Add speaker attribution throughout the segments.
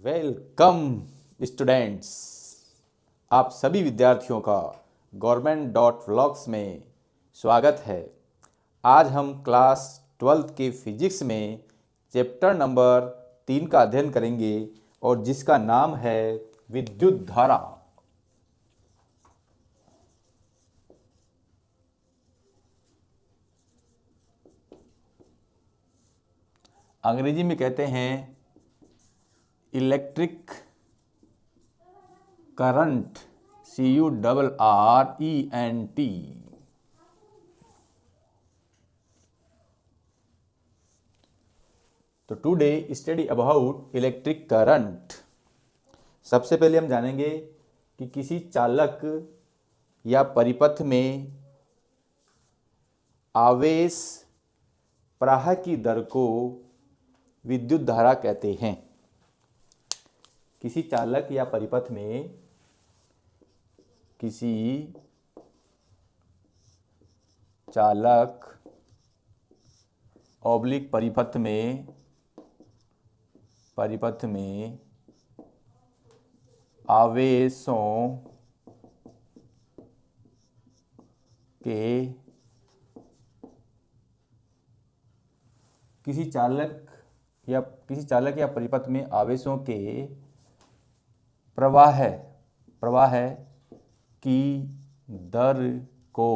Speaker 1: Welcome students, आप सभी विद्यार्थियों का government.vlogs में स्वागत है। आज हम क्लास 12th के फिजिक्स में चैप्टर नंबर 3 का अध्ययन करेंगे और जिसका नाम है विद्युत धारा। अंग्रेजी में कहते हैं इलेक्ट्रिक करंट, CURRENT। तो today study about electric current. सबसे पहले हम जानेंगे कि किसी चालक या परिपथ में आवेश प्रवाह की दर को विद्युत धारा कहते हैं। किसी चालक या परिपथ में किसी चालक ऑब्लिक परिपथ में आवेशों के किसी चालक या परिपथ में आवेशों के प्रवाह की दर को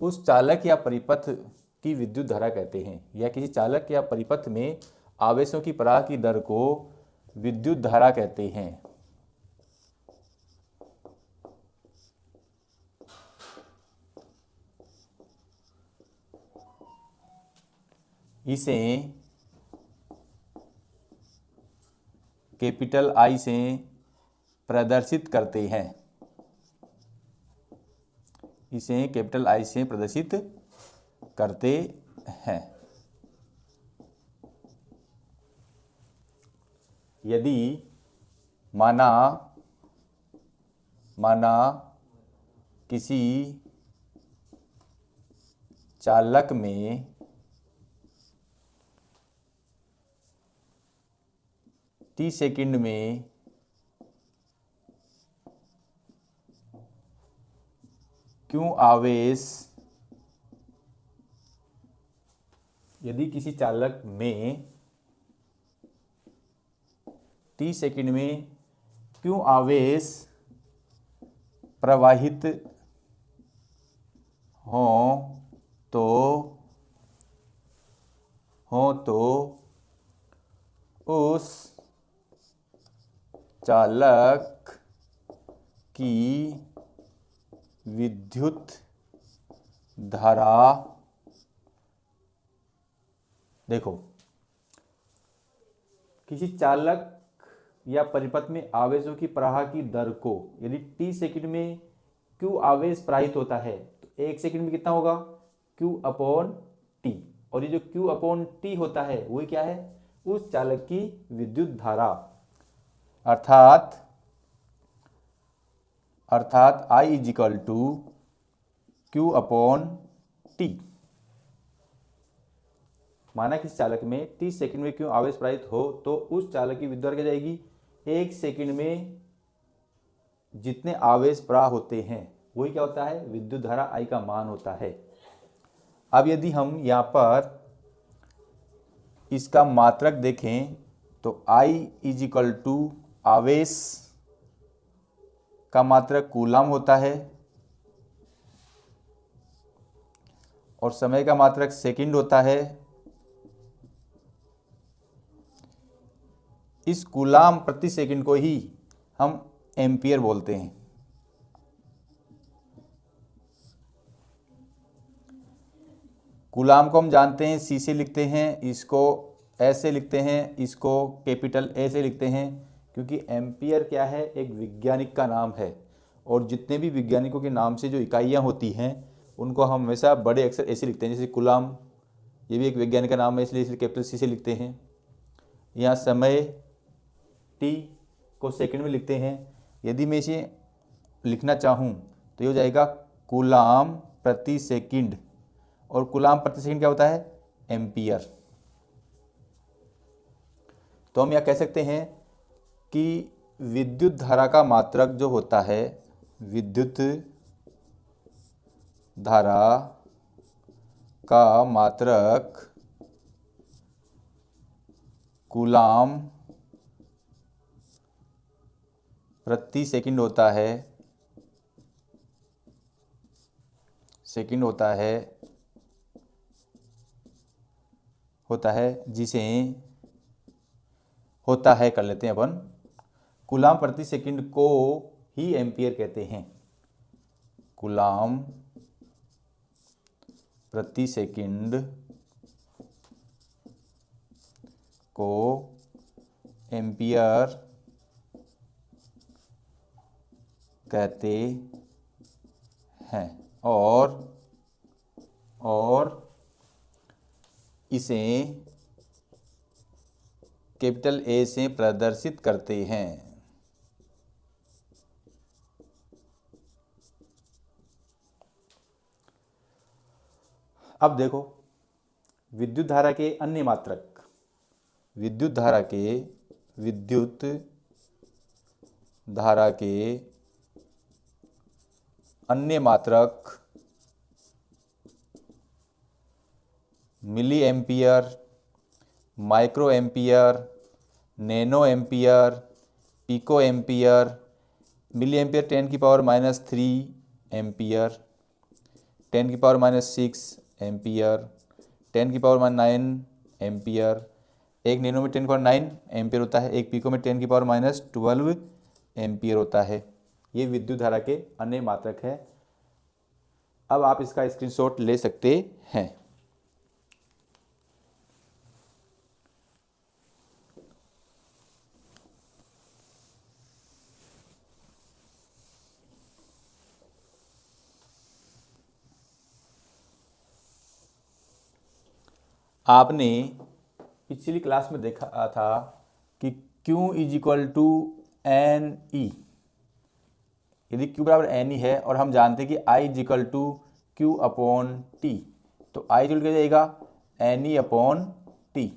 Speaker 1: उस चालक या परिपथ की विद्युत धारा कहते हैं, या किसी चालक या परिपथ में आवेशों की प्रवाह की दर को विद्युत धारा कहते हैं। इसे कैपिटल I से प्रदर्शित करते हैं। इसे कैपिटल I से प्रदर्शित करते हैं। यदि माना किसी चालक में T सेकंड में क्यों आवेश, यदि किसी चालक में T सेकंड में क्यों आवेश प्रवाहित हो तो उस चालक की विद्युत धारा, देखो, किसी चालक या परिपथ में आवेशों की प्रवाह की दर को, यदि T सेकंड में Q आवेश प्रवाहित होता है तो 1 सेकंड में कितना होगा, Q/T। और ये जो Q/T होता है वो क्या है, उस चालक की विद्युत धारा, अर्थात I = Q/T। माना किसी चालक में T सेकंड में क्यों आवेश प्रवाहित हो तो उस चालक की विद्युत धारा क्या जाएगी, 1 सेकंड में जितने आवेश प्रवाह होते हैं वही क्या होता है, विद्युत धारा I का मान होता है। अब यदि हम यहाँ पर इसका मात्रक देखें तो I = आवेश का मात्रक कूलम होता है और समय का मात्रक सेकंड होता है। इस कूलम प्रति सेकंड को ही हम एम्पियर बोलते हैं। कूलम को हम जानते हैं C से लिखते हैं, इसको S से लिखते हैं, इसको कैपिटल A से लिखते हैं, क्योंकि एम्पियर क्या है, एक वैज्ञानिक का नाम है और जितने भी वैज्ञानिकों के नाम से जो इकाइयाँ होती हैं उनको हम हमेशा बड़े अक्षर ऐसे लिखते हैं। जैसे कूलम, ये भी एक वैज्ञानिक का नाम है, इसलिए कैपिटल C से लिखते हैं। यहाँ समय T को सेकंड में लिखते हैं। यदि मैं इसे लिखना चाहूँ तो ये हो जाएगा कूलम प्रति सेकंड, और कूलम प्रति सेकंड क्या होता है, एम्पियर। तो हम यह कह सकते हैं कि विद्युत धारा का मात्रक जो होता है, विद्युत धारा का मात्रक कूलाम प्रति सेकंड होता है, जिसे होता है कर लेते हैं अपन, कूलाम प्रति सेकंड को ही एम्पियर कहते हैं। कूलाम प्रति सेकंड को एम्पियर कहते हैं और इसे कैपिटल ए से प्रदर्शित करते हैं। अब देखो विद्युत धारा के अन्य मात्रक, विद्युत धारा के अन्य मात्रक milli ampere, micro ampere, nano ampere, pico ampere, milli ampere 10⁻³ ampere, 10⁻�6 ampere, 10⁻9 ampere, एक नैनो में 10⁻9 एम्पियर होता है, एक पिको में 10⁻12 एम्पियर होता है। ये विद्युत धारा के अन्य मात्रक है। अब आप इसका स्क्रीनशॉट ले सकते हैं। आपने पिछली क्लास में देखा था कि Q = NE, यदि Q बराबर NE है और हम जानते हैं कि I = Q/T, तो I क्या जाएगा NE/T।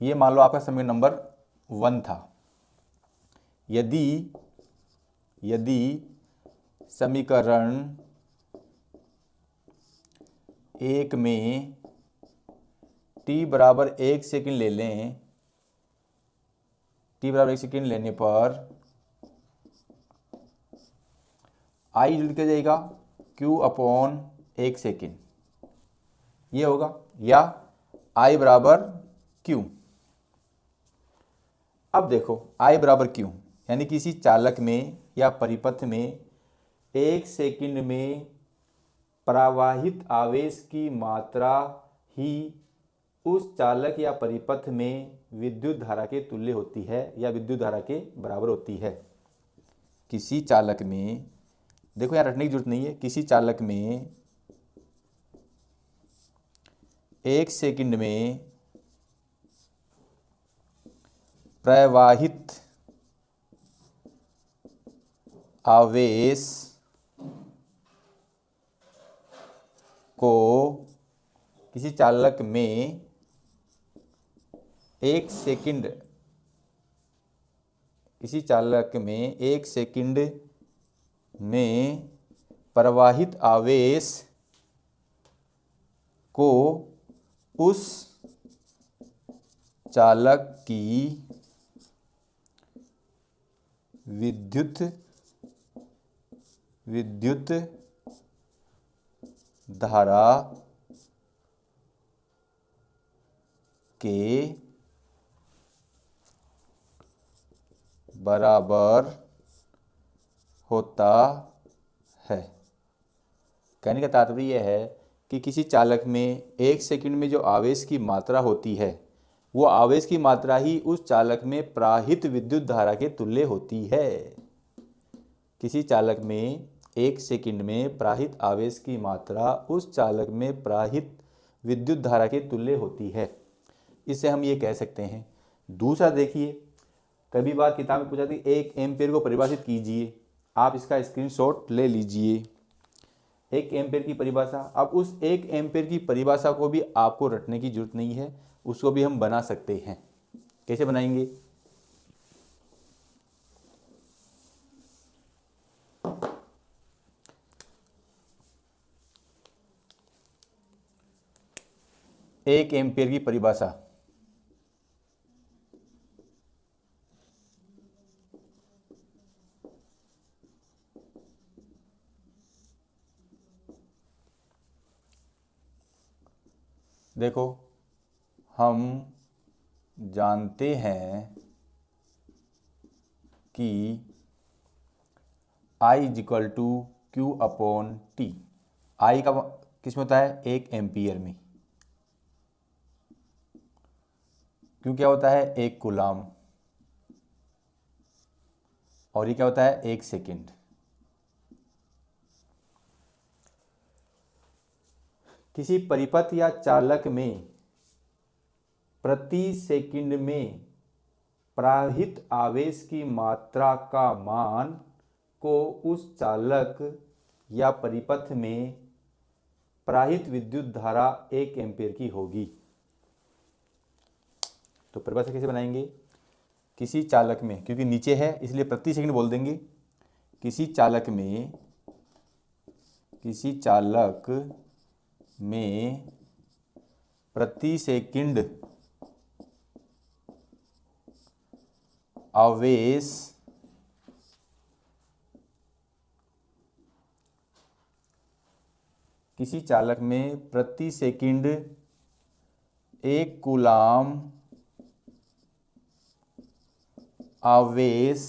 Speaker 1: ये मान लो आपका समीकरण नंबर 1 था। यदि समीकरण 1 में t बराबर 1 सेकंड ले लें, t बराबर 1 सेकंड लेने पर I जुड़ के जाएगा Q/1 सेकंड, ये होगा, या I बराबर Q। अब देखो I बराबर Q यानी किसी चालक में या परिपथ में 1 सेकंड में प्रवाहित आवेश की मात्रा ही उस चालक या परिपथ में विद्युत धारा के तुल्य होती है या विद्युत धारा के बराबर होती है। किसी चालक में, देखो यहाँ रटने की जरूरत नहीं है, किसी चालक में 1 सेकंड में प्रवाहित आवेश को, किसी चालक में 1 सेकंड, किसी चालक में 1 सेकंड में प्रवाहित आवेश को उस चालक की विद्युत धारा के बराबर होता है। कहने का तात्पर्य यह है कि किसी चालक में 1 सेकंड में जो आवेश की मात्रा होती है, वो आवेश की मात्रा ही उस चालक में प्रवाहित विद्युत धारा के तुल्य होती है। किसी चालक में 1 सेकंड में प्रवाहित आवेश की मात्रा उस चालक में प्रवाहित विद्युत धारा के तुल्य होती है। इससे हम ये कह सकते हैं। दूसरा देखिए, कभी बार किताब में पूछा थी 1 एम्पीयर को परिभाषित कीजिए। आप इसका स्क्रीनशॉट ले लीजिए। एक एम्पेयर की परिभाषा। अब उस एक एम्पेयर की परिभाषा को भी आपको रटने की जरूरत नहीं है, उसको भी हम बना सकते हैं। कैसे बनाएंगे? एक एम्पेयर की परिभाषा, देखो हम जानते हैं कि I is equal to Q upon T. I का किस में होता है? एक एम्पियर में। क्यू क्या होता है? एक कूलाम। और ये क्या होता है? एक सेकेंड। किसी परिपथ या चालक में प्रति सेकंड में प्रवाहित आवेश की मात्रा का मान को उस चालक या परिपथ में प्रवाहित विद्युत धारा 1 एम्पीयर की होगी। तो परिभाषा कैसे बनाएंगे? किसी चालक में, क्योंकि नीचे है इसलिए प्रति सेकंड बोल देंगे, किसी चालक में प्रति सेकंड आवेश किसी चालक में प्रति सेकंड 1 कूलाम आवेश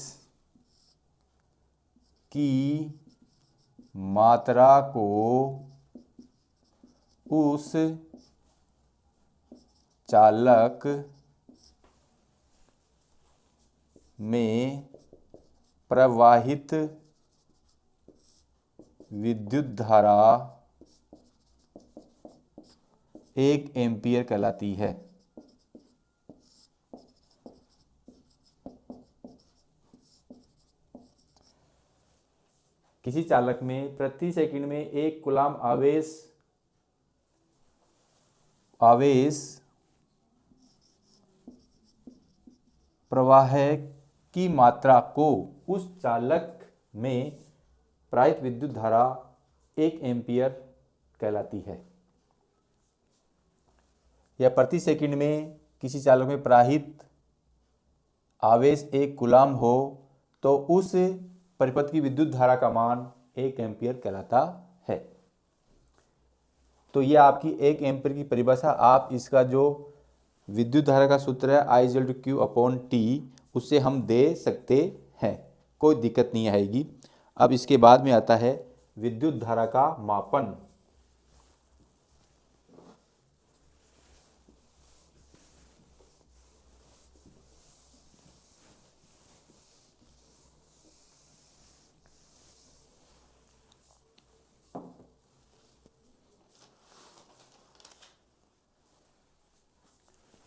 Speaker 1: की मात्रा को उस चालक में प्रवाहित विद्युत धारा 1 एम्पीयर कहलाती है। किसी चालक में प्रति सेकंड में 1 कूलाम आवेश प्रवाह की मात्रा को उस चालक में प्रवाहित विद्युत धारा 1 एम्पीयर कहलाती है। या प्रति सेकंड में किसी चालक में प्रवाहित आवेश 1 कूलाम हो तो उस परिपथ की विद्युत धारा का मान 1 एम्पीयर कहलाता है। तो ये आपकी 1 एम्पीयर की परिभाषा। आप इसका जो विद्युत धारा का सूत्र है I equal to Q upon T, उससे हम दे सकते हैं, कोई दिक्कत नहीं आएगी। अब इसके बाद में आता है विद्युत धारा का मापन।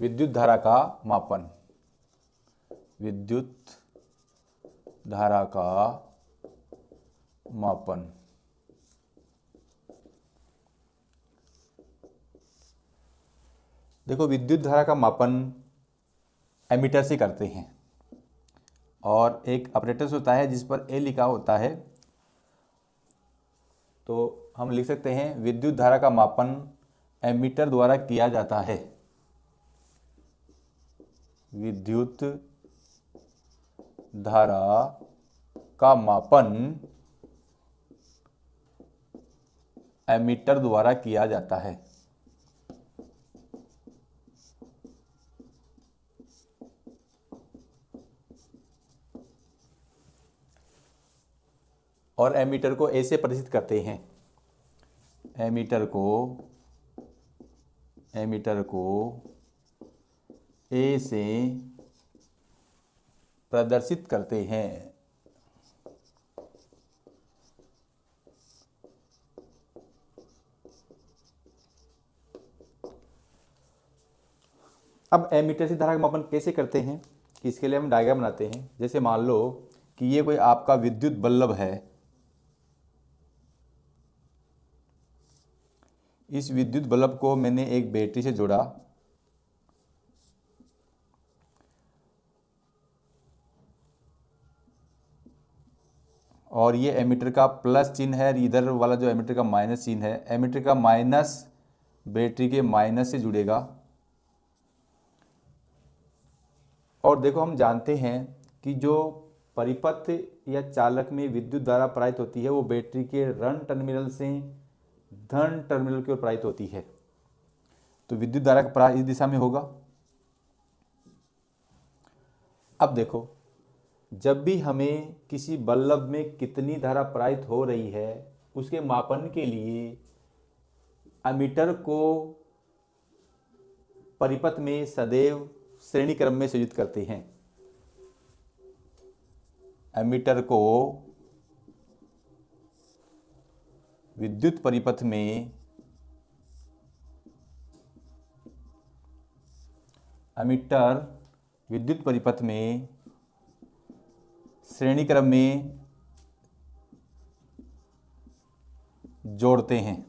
Speaker 1: विद्युत धारा का मापन, विद्युत धारा का मापन। देखो विद्युत धारा का मापन एमीटर से करते हैं और एक ऑपरेटर होता है जिस पर ए लिखा होता है। तो हम लिख सकते हैं विद्युत धारा का मापन एमीटर द्वारा किया जाता है। विद्युत धारा का मापन एमीटर द्वारा किया जाता है। और एमीटर को ए से प्रदर्शित करते हैं। एमीटर को ए से प्रदर्शित करते हैं। अब एमीटर से धारा का मापन कैसे करते हैं, इसके लिए हम डायग्राम बनाते हैं। जैसे मान लो कि ये कोई आपका विद्युत बल्ब है, इस विद्युत बल्ब को मैंने एक बैटरी से जोड़ा और ये एमीटर का प्लस चिन्ह है, इधर वाला जो एमीटर का माइनस चिन्ह है, एमीटर का माइनस बैटरी के माइनस से जुड़ेगा। और देखो हम जानते हैं कि जो परिपथ या चालक में विद्युत धारा प्रवाहित होती है वो बैटरी के ऋण टर्मिनल से धन टर्मिनल की ओर प्रवाहित होती है। तो विद्युत धारा का प्रवाह इस दिशा में होगा। अब देखो, जब भी हमें किसी बल्ब में कितनी धारा प्रवाहित हो रही है उसके मापन के लिए एमीटर को परिपथ में सदैव श्रेणी क्रम में संयोजित करते हैं। एमीटर को विद्युत परिपथ में श्रेणी क्रम में जोड़ते हैं।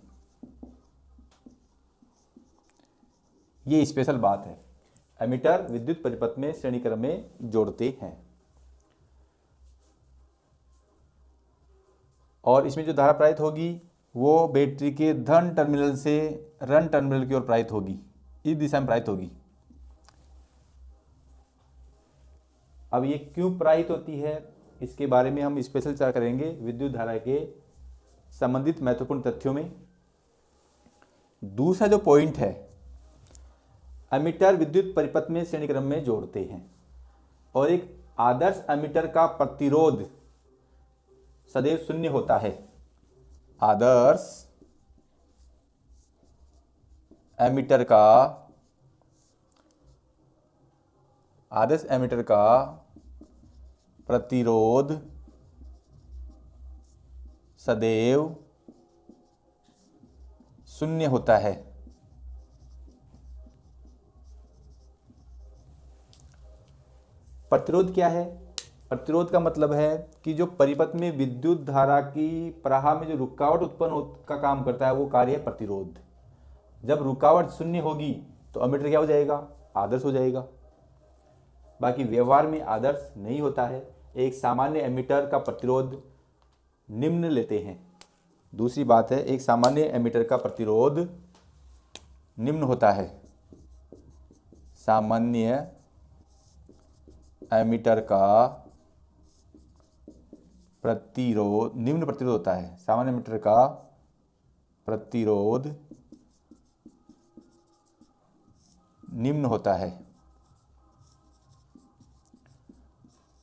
Speaker 1: ये स्पेशल बात है, एमीटर विद्युत परिपथ में श्रेणी क्रम में जोड़ते हैं। और इसमें जो धारा प्रवाहित होगी वो बैटरी के धन टर्मिनल से ऋण टर्मिनल की ओर प्रवाहित होगी, इस दिशा में प्रवाहित होगी। अब ये क्यों प्रवाहित होती है इसके बारे में हम स्पेशल चर्चा करेंगे विद्युत धारा के संबंधित महत्वपूर्ण तथ्यों में। दूसरा जो पॉइंट है, एमीटर विद्युत परिपथ में श्रेणी क्रम में जोड़ते हैं और एक आदर्श एमीटर का प्रतिरोध सदैव शून्य होता है। आदर्श एमीटर का प्रतिरोध सदैव शून्य होता है। प्रतिरोध क्या है? प्रतिरोध का मतलब है कि जो परिपथ में विद्युत धारा की प्रवाह में जो रुकावट उत्पन्न का काम करता है वो कार्य है प्रतिरोध। जब रुकावट शून्य होगी तो एमीटर क्या हो जाएगा? आदर्श हो जाएगा। बाकी व्यवहार में आदर्श नहीं होता है। एक सामान्य एमीटर का प्रतिरोध निम्न लेते हैं। दूसरी बात है, एक सामान्य एमीटर का प्रतिरोध निम्न होता है। सामान्य एमीटर का प्रतिरोध निम्न प्रतिरोध होता है। सामान्य एमीटर का प्रतिरोध निम्न होता है।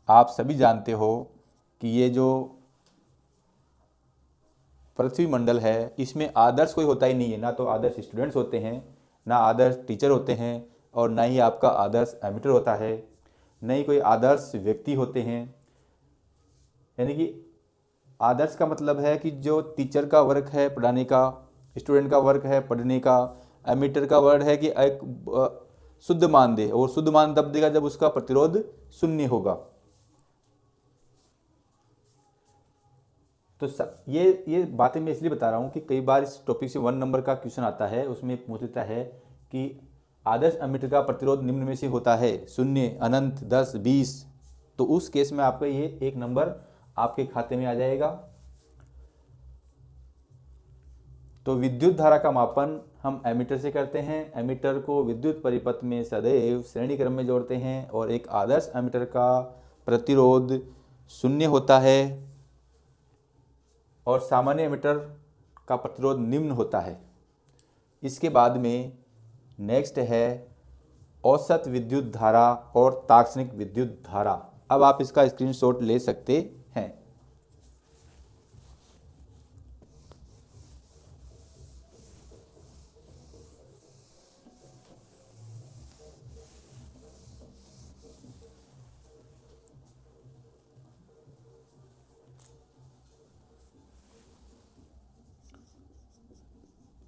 Speaker 1: आप सभी जानते हो कि ये जो पृथ्वी मंडल है इसमें आदर्श कोई होता ही नहीं है। ना तो आदर्श स्टूडेंट्स होते हैं, ना आदर्श टीचर होते हैं, और ना ही आपका आदर्श एमीटर होता है, ना ही कोई आदर्श व्यक्ति होते हैं। यानी कि आदर्श का मतलब है कि जो टीचर का वर्क है पढ़ाने का, स्टूडेंट का वर्क है पढ़ने का, एमीटर का वर्क है कि एक शुद्ध मान दे, और शुद्ध मान तब देगा जब उसका प्रतिरोध शून्य होगा। तो ये बातें मैं इसलिए बता रहा हूँ कि कई बार इस टॉपिक से 1 नंबर का क्वेश्चन आता है, उसमें पूछ लेता है कि आदर्श एमीटर का प्रतिरोध निम्न में से होता है 0, अनंत, 10, 20। तो उस केस में आपका ये 1 नंबर आपके खाते में आ जाएगा। तो विद्युत धारा का मापन हम एमीटर से करते हैं। एमीटर को विद्युत परिपथ में सदैव श्रेणी क्रम में जोड़ते हैं और एक आदर्श एमीटर का प्रतिरोध 0 होता है और सामान्य एमीटर का प्रतिरोध निम्न होता है। इसके बाद में नेक्स्ट है औसत विद्युत धारा और तात्क्षणिक विद्युत धारा। अब आप इसका स्क्रीनशॉट ले सकते हैं।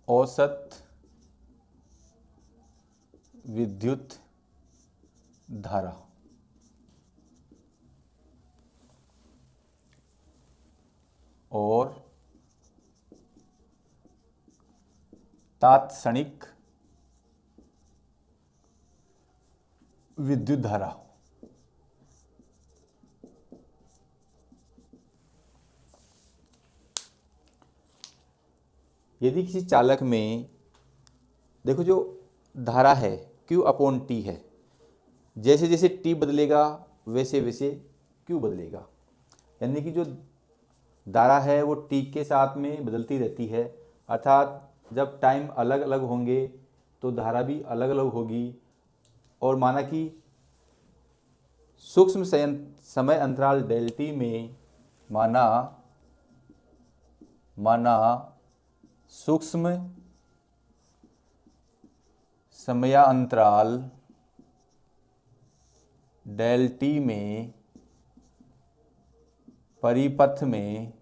Speaker 1: औसत विद्युत धारा और तात्क्षणिक विद्युत धारा। यदि किसी चालक में देखो जो धारा है Q अपॉन T है, जैसे जैसे T बदलेगा वैसे वैसे Q बदलेगा, यानी कि जो धारा है वो T के साथ में बदलती रहती है, अर्थात जब टाइम अलग अलग होंगे तो धारा भी अलग अलग होगी। और माना कि सूक्ष्म समय अंतराल डेल टी में माना सूक्ष्म समयांतराल डेल टी में परिपथ में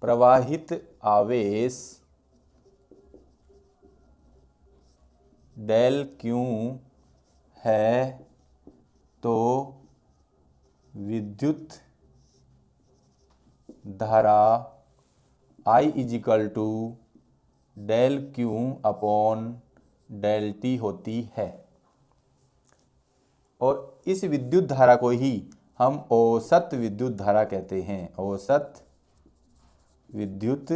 Speaker 1: प्रवाहित आवेश डेल क्यू है, तो विद्युत धारा I is equal to del Q upon del T होती है। और इस विद्युत धारा को ही हम औसत विद्युत धारा कहते हैं। औसत विद्युत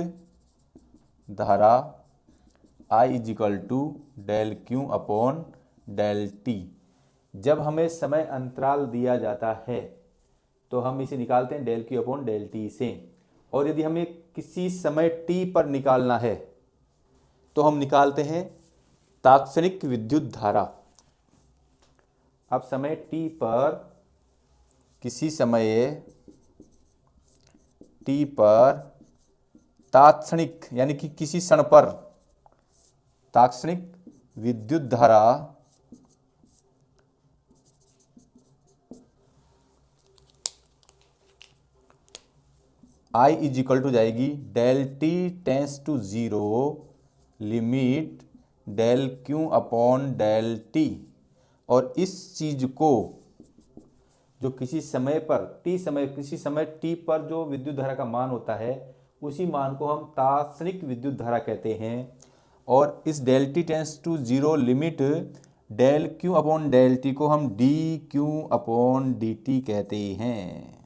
Speaker 1: धारा I is equal to del Q upon del T. जब हमें समय अंतराल दिया जाता है तो हम इसे निकालते हैं del Q upon del T से, और यदि हमें किसी समय टी पर निकालना है तो हम निकालते हैं तात्क्षणिक विद्युत धारा। अब समय टी पर, किसी समय टी पर तात्क्षणिक यानी कि किसी क्षण पर तात्क्षणिक विद्युत धारा I इजिकल टू जाएगी del T tends to zero limit del Q upon del T. और इस चीज को जो किसी समय पर किसी समय टी पर जो विद्युत धारा का मान होता है उसी मान को हम तात्क्षणिक विद्युत धारा कहते हैं। और इस del T tends to zero limit del Q upon del T को हम D Q upon D T कहते हैं।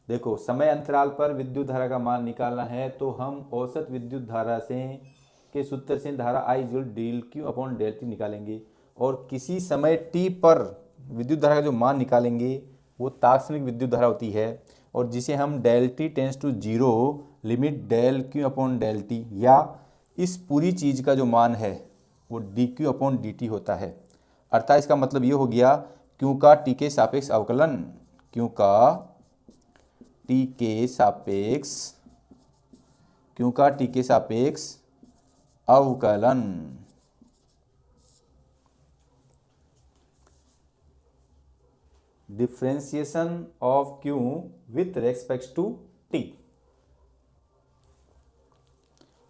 Speaker 1: देखो, समय अंतराल पर विद्युत धारा का मान निकालना है तो हम औसत विद्युत धारा से के सूत्र से धारा I del Q upon del T निकालेंगे, और किसी समय t पर विद्युत धारा का जो मान निकालेंगे वो तात्क्षणिक विद्युत धारा होती है, और जिसे हम del T tends to zero limit del Q upon del T, या इस पूरी चीज़ का जो मान है वो D Q upon D T होता है। अर्थात इसका मतलब ये हो गया क्यू का टी के सापेक्ष अवकलन, क्यू का टी के सापेक्ष अवकलन। Differentiation of Q with respect to T,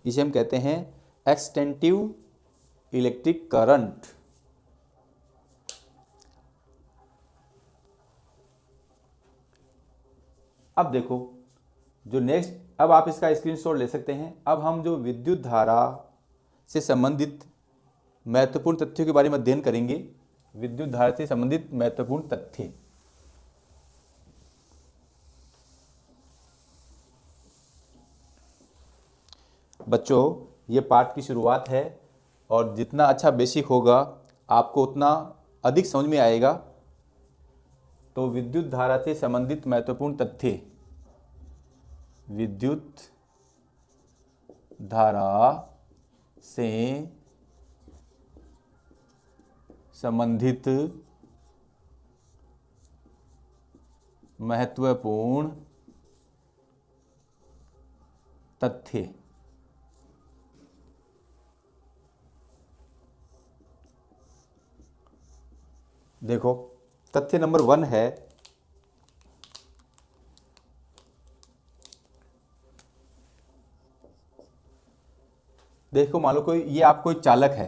Speaker 1: इसे हम कहते हैं एक्सटेंटिव इलेक्ट्रिक करंट। अब देखो जो नेक्स्ट, अब आप इसका स्क्रीनशॉट ले सकते हैं। अब हम जो विद्युत धारा से संबंधित महत्वपूर्ण तथ्यों के बारे में अध्ययन करेंगे। विद्युत धारा से संबंधित महत्वपूर्ण तथ्य। बच्चों, ये पाठ की शुरुआत है और जितना अच्छा बेसिक होगा आपको उतना अधिक समझ में आएगा। तो विद्युत धारा से संबंधित महत्वपूर्ण तथ्य। विद्युत धारा से संबंधित महत्वपूर्ण तथ्य। देखो, तथ्य नंबर 1 है देखो, मान लो कोई ये आप कोई चालक है,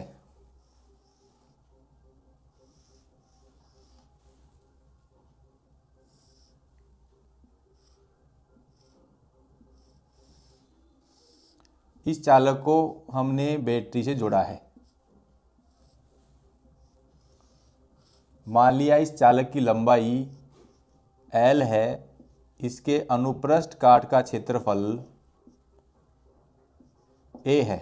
Speaker 1: इस चालक को हमने बैटरी से जोड़ा है। मान लिया इस चालक की लंबाई L है, इसके अनुप्रस्थ काट का क्षेत्रफल A है।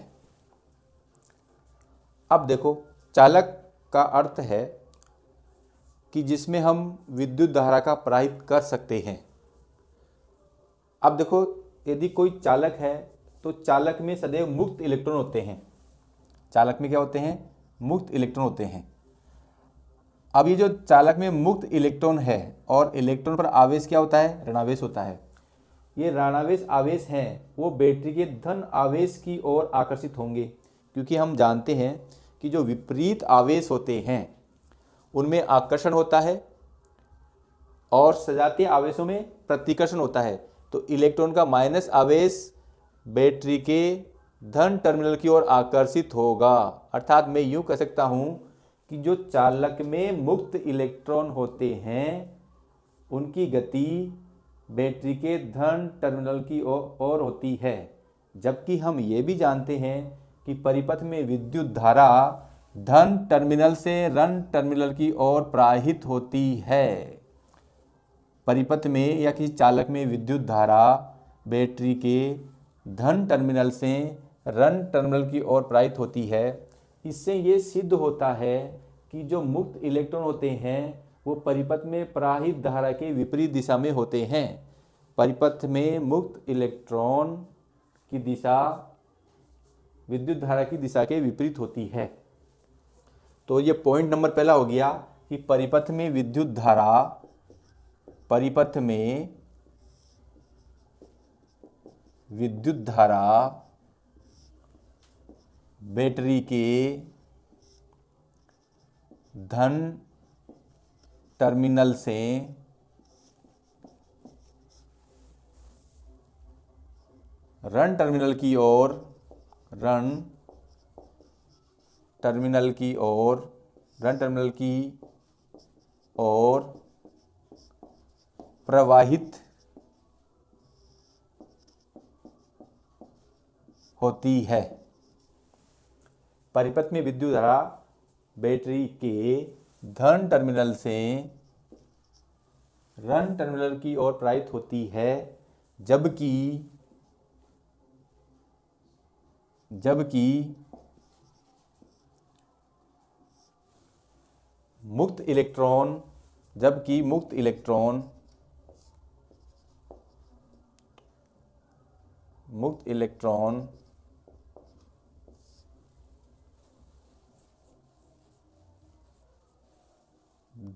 Speaker 1: अब देखो, चालक का अर्थ है कि जिसमें हम विद्युत धारा का प्रवाहित कर सकते हैं। अब देखो, यदि कोई चालक है तो चालक में सदैव मुक्त इलेक्ट्रॉन होते हैं। चालक में क्या होते हैं? मुक्त इलेक्ट्रॉन होते हैं। अब ये जो चालक में मुक्त इलेक्ट्रॉन है और इलेक्ट्रॉन पर आवेश क्या होता है? ऋणावेश होता है। ये ऋणावेश आवेश हैं वो बैटरी के धन आवेश की ओर आकर्षित होंगे, क्योंकि हम जानते हैं कि जो विपरीत आवेश होते हैं उनमें आकर्षण होता है और सजातीय आवेशों में प्रतिकर्षण होता है। तो इलेक्ट्रॉन का माइनस आवेश बैटरी के धन टर्मिनल की ओर आकर्षित होगा। अर्थात मैं यूं कह सकता हूं कि जो चालक में मुक्त इलेक्ट्रॉन होते हैं उनकी गति बैटरी के धन टर्मिनल की ओर होती है, जबकि हम ये भी जानते हैं कि परिपथ में विद्युत धारा धन टर्मिनल से ऋण टर्मिनल की ओर प्रवाहित होती है। परिपथ में या किसी चालक में विद्युत धारा बैटरी के धन टर्मिनल से ऋण टर्मिनल की ओर प्रवाहित होती है। इससे ये सिद्ध होता है कि जो मुक्त इलेक्ट्रॉन होते हैं वो परिपथ में प्रवाहित धारा के विपरीत दिशा में होते हैं। परिपथ में मुक्त इलेक्ट्रॉन की दिशा विद्युत धारा की दिशा के विपरीत होती है। तो ये पॉइंट नंबर पहला हो गया कि परिपथ में विद्युत धारा, परिपथ में विद्युत धारा बैटरी के धन टर्मिनल से ऋण टर्मिनल की ओर, ऋण टर्मिनल की ओर, ऋण टर्मिनल की ओर प्रवाहित होती है। परिपथ में विद्युत धारा बैटरी के धन टर्मिनल से ऋण टर्मिनल की ओर प्रवाहित होती है, जबकि मुक्त इलेक्ट्रॉन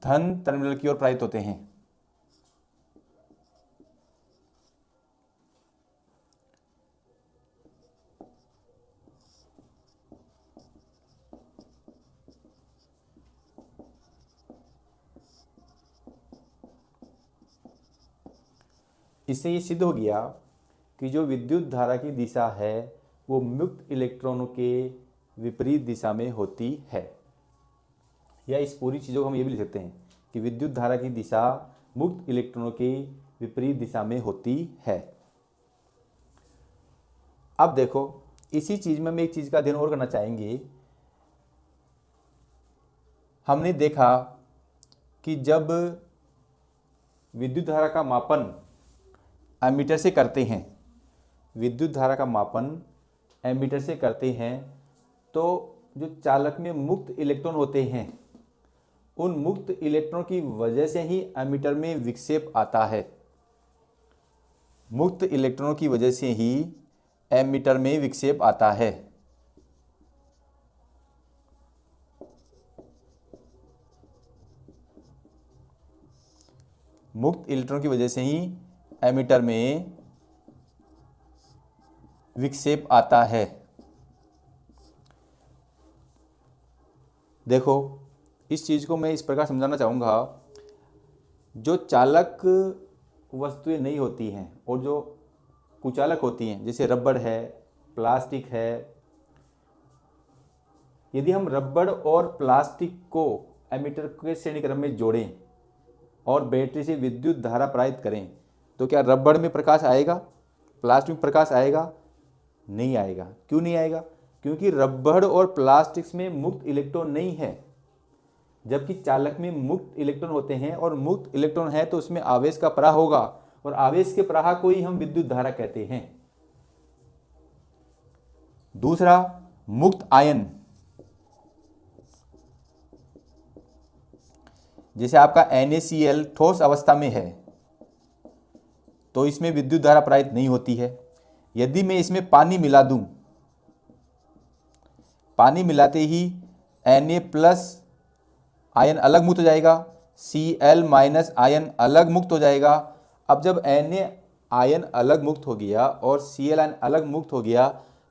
Speaker 1: धन टर्मिनल की ओर प्रवाहित होते हैं। इससे ये सिद्ध हो गया कि जो विद्युत धारा की दिशा है वो मुक्त इलेक्ट्रॉनों के विपरीत दिशा में होती है। या इस पूरी चीज़ों को हम ये भी लिख सकते हैं कि विद्युत धारा की दिशा मुक्त इलेक्ट्रॉनों के विपरीत दिशा में होती है। अब देखो, इसी चीज़ में हम एक चीज़ का अध्ययन और करना चाहेंगे। हमने देखा कि जब विद्युत धारा का मापन एमीटर से करते हैं, विद्युत धारा का मापन एमीटर से करते हैं, तो जो चालक में मुक्त इलेक्ट्रॉन होते हैं उन मुक्त इलेक्ट्रॉन की वजह से ही एमीटर में विक्षेप आता है। मुक्त इलेक्ट्रॉनों की वजह से ही एमीटर में विक्षेप आता है। मुक्त इलेक्ट्रॉन की वजह से ही एमीटर में विक्षेप आता है। देखो, इस चीज़ को मैं इस प्रकार समझाना चाहूँगा। जो चालक वस्तुएं नहीं होती हैं और जो कुचालक होती हैं, जैसे रबड़ है, प्लास्टिक है, यदि हम रबड़ और प्लास्टिक को एमीटर के श्रेणी क्रम में जोड़ें और बैटरी से विद्युत धारा प्रवाहित करें तो क्या रबड़ में प्रकाश आएगा? प्लास्टिक में प्रकाश आएगा? नहीं आएगा। क्यों नहीं आएगा? क्योंकि रबड़ और प्लास्टिक्स में मुक्त इलेक्ट्रॉन नहीं है, जबकि चालक में मुक्त इलेक्ट्रॉन होते हैं, और मुक्त इलेक्ट्रॉन है तो उसमें आवेश का प्रवाह होगा, और आवेश के प्रवाह को ही हम विद्युत धारा कहते हैं। दूसरा, मुक्त आयन, जैसे आपका NaCl ठोस अवस्था में है तो इसमें विद्युत धारा प्रवाहित नहीं होती है। यदि मैं इसमें पानी मिला दूं, पानी मिलाते ही Na+ आयन अलग मुक्त हो जाएगा, Cl- आयन अलग मुक्त हो जाएगा। अब जब Na आयन अलग मुक्त हो गया और Cl आयन अलग मुक्त हो गया,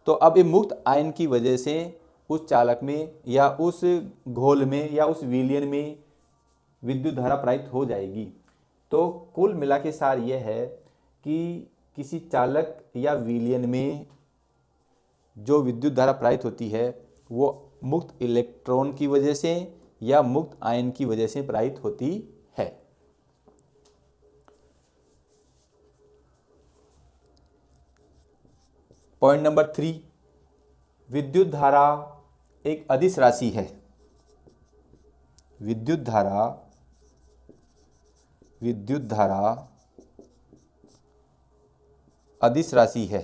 Speaker 1: तो अब ये मुक्त आयन की वजह से उस चालक में या उस घोल में या उस विलयन में विद्युत धारा प्रवाहित हो जाएगी। तो कुल मिला के सार यह है कि किसी चालक या विलयन में जो विद्युत धारा प्रवाहित होती है वो मुक्त इलेक्ट्रॉन की वजह से या मुक्त आयन की वजह से प्रवाहित होती है। पॉइंट नंबर 3, विद्युत धारा एक अदिश राशि है। विद्युत धारा अदिश राशि है।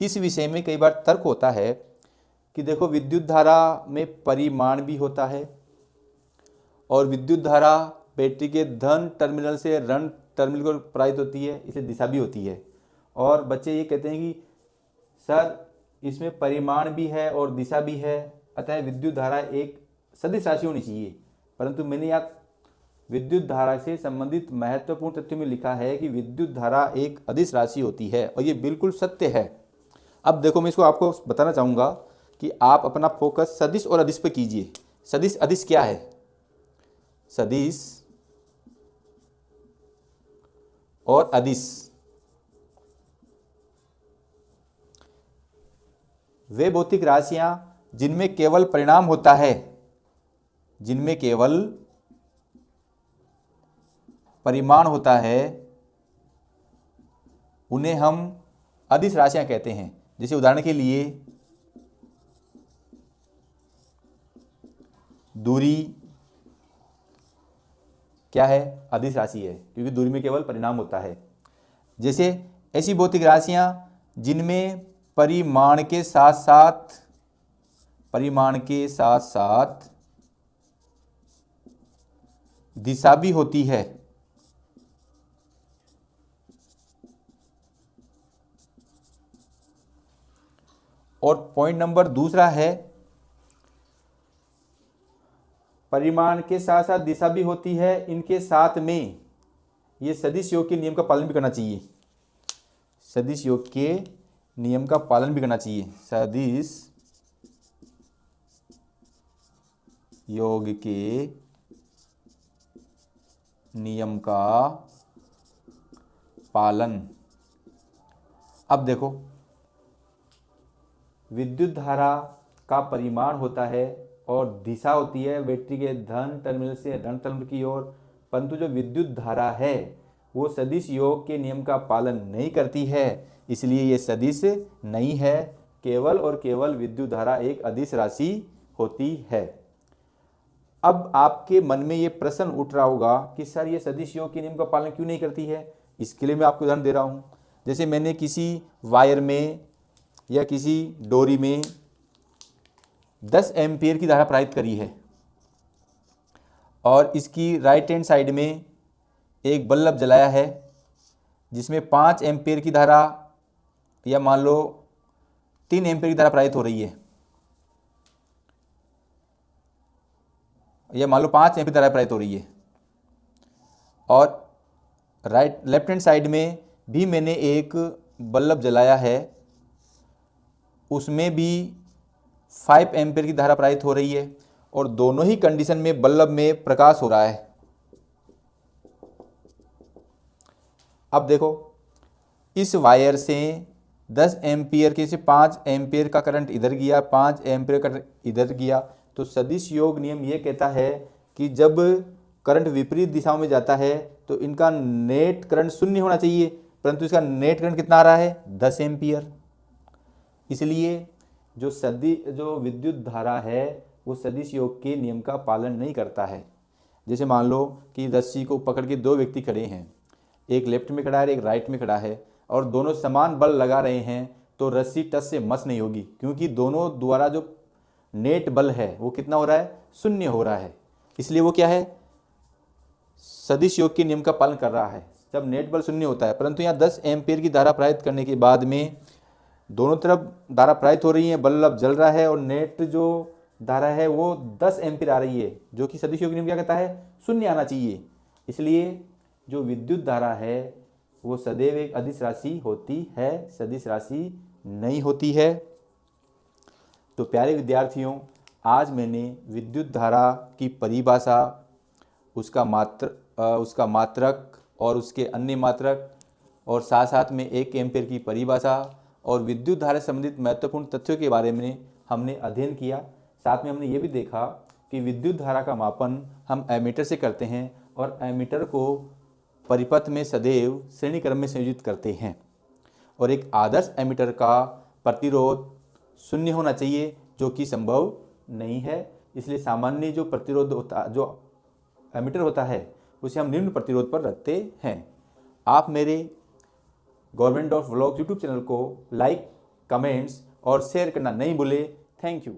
Speaker 1: इस विषय में कई बार तर्क होता है कि देखो, विद्युत धारा में परिमाण भी होता है, और विद्युत धारा बैटरी के धन टर्मिनल से ऋण टर्मिनल को प्रवाहित होती है, इसलिए दिशा भी होती है। और बच्चे ये कहते हैं कि सर इसमें परिमाण भी है और दिशा भी है, अतः विद्युत धारा एक सदिश राशि होनी चाहिए। परंतु मैंने यहाँ विद्युत धारा से संबंधित महत्वपूर्ण तथ्यों में लिखा है कि विद्युत धारा एक अदिश राशि होती है, और ये बिल्कुल सत्य है। अब देखो, मैं इसको आपको बताना चाहूँगा कि आप अपना फोकस सदिश और अदिश पे कीजिए। सदिश अदिश क्या है? सदिश और अदिश वे भौतिक राशियां जिनमें केवल परिणाम होता है, जिनमें केवल परिमाण होता है, उन्हें हम अदिश राशियां कहते हैं। जैसे उदाहरण के लिए दूरी क्या है? अदिश राशि है, क्योंकि दूरी में केवल परिणाम होता है। जैसे ऐसी भौतिक राशियां जिनमें परिमाण के साथ साथ दिशा भी होती है। और पॉइंट नंबर दूसरा है, परिमाण के साथ साथ दिशा भी होती है, इनके साथ में ये सदिश योग के नियम का पालन भी करना चाहिए। सदिश योग के नियम का पालन भी करना चाहिए। सदिश योग के नियम का पालन। अब देखो, विद्युत धारा का परिमाण होता है और दिशा होती है बैटरी के धन टर्मिनल से ऋण टर्मिनल की ओर, परंतु जो विद्युत धारा है वो सदिश योग के नियम का पालन नहीं करती है, इसलिए ये सदिश नहीं है। केवल और केवल विद्युत धारा एक अदिश राशि होती है। अब आपके मन में ये प्रश्न उठ रहा होगा कि सर ये सदिश योग के नियम का पालन क्यों नहीं करती है? इसके लिए मैं आपको उदाहरण दे रहा हूँ। जैसे मैंने किसी वायर में या किसी डोरी में 10 एम्पियर की धारा प्रवाहित करी है, और इसकी राइट हैंड साइड में एक बल्ब जलाया है जिसमें 5 एम्पियर की धारा या मान लो 3 एम्पियर की धारा प्रवाहित हो रही है, या मान लो 5 एम्पियर धारा प्रवाहित हो रही है। और लेफ्ट हैंड साइड में भी मैंने एक बल्ब जलाया है, उसमें भी 5 एम्पियर की धारा प्रवाहित हो रही है, और दोनों ही कंडीशन में बल्ब में प्रकाश हो रहा है। अब देखो, इस वायर से 10 एम्पियर के से 5 एम्पियर का करंट इधर गया, 5 एम्पियर का करंट इधर गया, तो सदिश योग नियम ये कहता है कि जब करंट विपरीत दिशाओं में जाता है तो इनका नेट करंट शून्य होना चाहिए, परंतु इसका नेट करंट कितना आ रहा है 10 एम्पियर। इसलिए जो विद्युत धारा है वो सदिश योग के नियम का पालन नहीं करता है। जैसे मान लो कि रस्सी को पकड़ के दो व्यक्ति खड़े हैं, एक लेफ्ट में खड़ा है एक राइट में खड़ा है, और दोनों समान बल लगा रहे हैं, तो रस्सी टस से मस नहीं होगी, क्योंकि दोनों द्वारा जो नेट बल है वो कितना हो रहा है, शून्य हो रहा है। इसलिए वो क्या है, सदिश योग के नियम का पालन कर रहा है जब नेट बल शून्य होता है। परंतु यहाँ 10 एम्पियर की धारा प्रवाहित करने के बाद में दोनों तरफ धारा प्रवाहित हो रही है, बल्ब जल रहा है, और नेट जो धारा है वो 10 एम्पियर आ रही है, जो कि सदिश योग नियम क्या कहता है, शून्य आना चाहिए। इसलिए जो विद्युत धारा है वो सदैव एक अदिश राशि होती है, सदिश राशि नहीं होती है। तो प्यारे विद्यार्थियों, आज मैंने विद्युत धारा की परिभाषा, उसका मात्रक और उसके अन्य मात्रक, और साथ साथ में 1 एम्पियर की परिभाषा और विद्युत धारा से संबंधित महत्वपूर्ण तथ्यों के बारे में हमने अध्ययन किया। साथ में हमने ये भी देखा कि विद्युत धारा का मापन हम एमीटर से करते हैं, और एमीटर को परिपथ में सदैव श्रेणी क्रम में संयोजित करते हैं, और एक आदर्श एमीटर का प्रतिरोध शून्य होना चाहिए, जो कि संभव नहीं है। इसलिए सामान्य जो प्रतिरोध होता, जो एमीटर होता है, उसे हम निम्न प्रतिरोध पर रखते हैं। आप मेरे government of vlogs YouTube channel को लाइक, कमेंट्स और शेयर करना नहीं भूलें। Thank you.